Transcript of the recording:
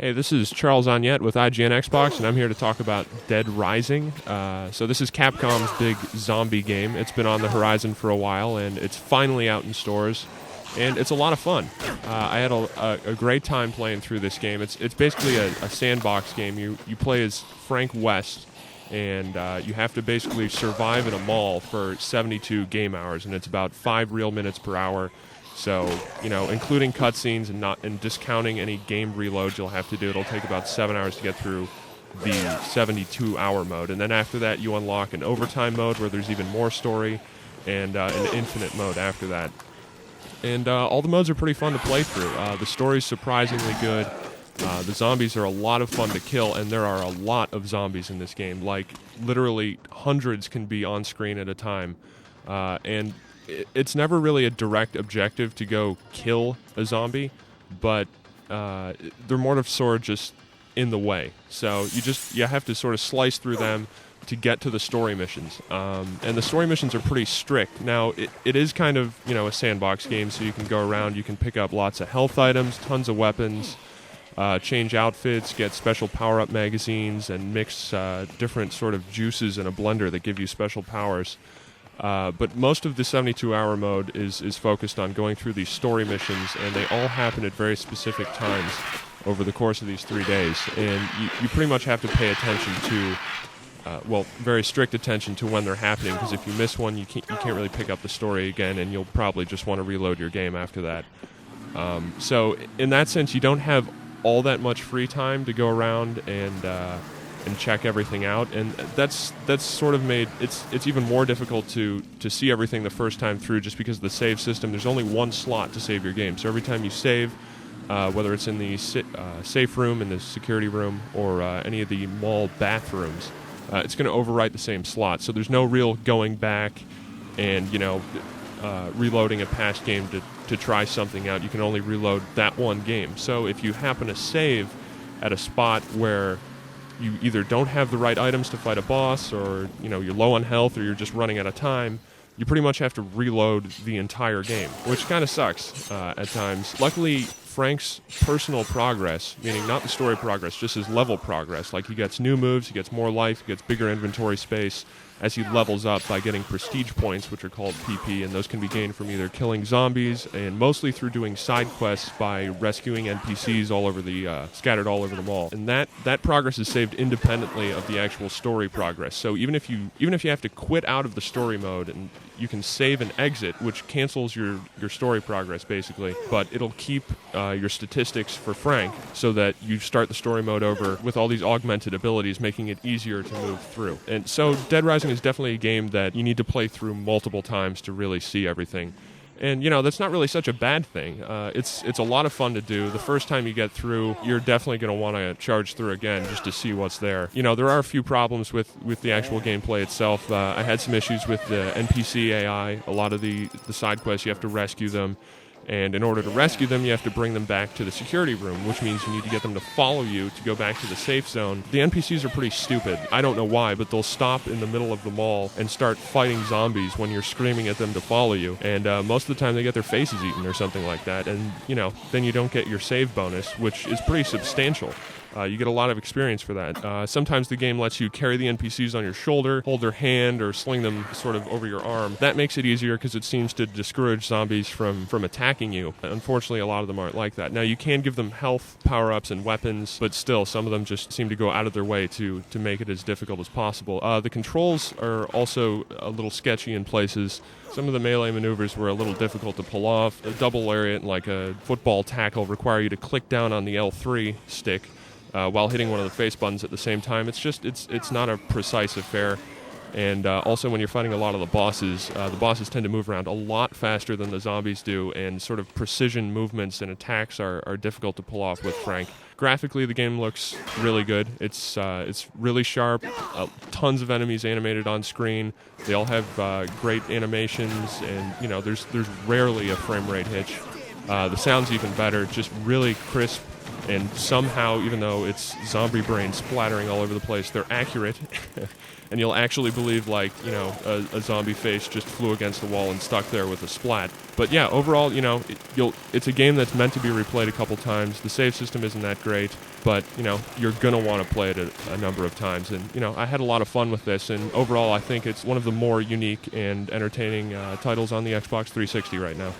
Hey, this is Charles Onyett with IGN Xbox, and I'm here to talk about Dead Rising. So this is Capcom's big zombie game. It's been on the horizon for a while, and it's finally out in stores, and it's a lot of fun. I had a great time playing through this game. It's basically a sandbox game. You play as Frank West, and you have to basically survive in a mall for 72 game hours, and it's about 5 real minutes per hour. So, including cutscenes and discounting any game reloads you'll have to do, it'll take about 7 hours to get through the 72-hour mode. And then after that, you unlock an overtime mode where there's even more story, and an infinite mode after that. And all the modes are pretty fun to play through. The story's surprisingly good. The zombies are a lot of fun to kill, and there are a lot of zombies in this game. Like, literally hundreds can be on screen at a time. And it's never really a direct objective to go kill a zombie, but they're more of sort of just in the way. So you have to sort of slice through them to get to the story missions. And the story missions are pretty strict. Now, it is kind of, a sandbox game, so you can go around, you can pick up lots of health items, tons of weapons, change outfits, get special power-up magazines, and mix different sort of juices in a blender that give you special powers. But most of the 72-hour mode is focused on going through these story missions, and they all happen at very specific times over the course of these 3 days. And you pretty much have to pay attention to, very strict attention to when they're happening, because if you miss one, you can't really pick up the story again, and you'll probably just want to reload your game after that. So in that sense, you don't have all that much free time to go around and check everything out, and that's sort of made it's even more difficult to see everything the first time through, just because of the save system. There's only one slot to save your game, so every time you save, whether it's in the safe room, in the security room, or any of the mall bathrooms, it's going to overwrite the same slot. So there's no real going back and reloading a past game to try something out. You can only reload that one game. So if you happen to save at a spot where you either don't have the right items to fight a boss, or you're low on health, or you're just running out of time, you pretty much have to reload the entire game, which kind of sucks at times. Luckily, Frank's personal progress, meaning not the story progress, just his level progress, like he gets new moves, he gets more life, he gets bigger inventory space as he levels up by getting prestige points, which are called PP, and those can be gained from either killing zombies and mostly through doing side quests by rescuing NPCs all over the scattered all over the mall. And that progress is saved independently of the actual story progress. So even if you have to quit out of the story mode, and you can save and exit, which cancels your story progress basically, but it'll keep your statistics for Frank, so that you start the story mode over with all these augmented abilities, making it easier to move through. And so Dead Rising is definitely a game that you need to play through multiple times to really see everything. And, that's not really such a bad thing. It's a lot of fun to do. The first time you get through, you're definitely going to want to charge through again just to see what's there. There are a few problems with the actual gameplay itself. I had some issues with the NPC AI. A lot of the side quests, you have to rescue them. And in order to rescue them, you have to bring them back to the security room, which means you need to get them to follow you to go back to the safe zone. The NPCs are pretty stupid. I don't know why, but they'll stop in the middle of the mall and start fighting zombies when you're screaming at them to follow you. And most of the time they get their faces eaten or something like that. And, then you don't get your save bonus, which is pretty substantial. You get a lot of experience for that. Sometimes the game lets you carry the NPCs on your shoulder, hold their hand, or sling them sort of over your arm. That makes it easier because it seems to discourage zombies from attacking you. Unfortunately, a lot of them aren't like that. Now, you can give them health, power-ups, and weapons, but still, some of them just seem to go out of their way to make it as difficult as possible. The controls are also a little sketchy in places. Some of the melee maneuvers were a little difficult to pull off. A double lariat, like a football tackle, require you to click down on the L3 stick while hitting one of the face buttons at the same time. It's not a precise affair. And also, when you're fighting a lot of the bosses tend to move around a lot faster than the zombies do, and sort of precision movements and attacks are difficult to pull off with Frank. Graphically, the game looks really good. It's really sharp. Tons of enemies animated on screen. They all have great animations, and there's rarely a frame rate hitch. The sound's even better. Just really crisp, And somehow, even though it's zombie brain splattering all over the place, they're accurate. And you'll actually believe, like, a zombie face just flew against the wall and stuck there with a splat. But yeah, overall, it's a game that's meant to be replayed a couple times. The save system isn't that great, but, you're going to want to play it a number of times. And, I had a lot of fun with this, and overall, I think it's one of the more unique and entertaining titles on the Xbox 360 right now.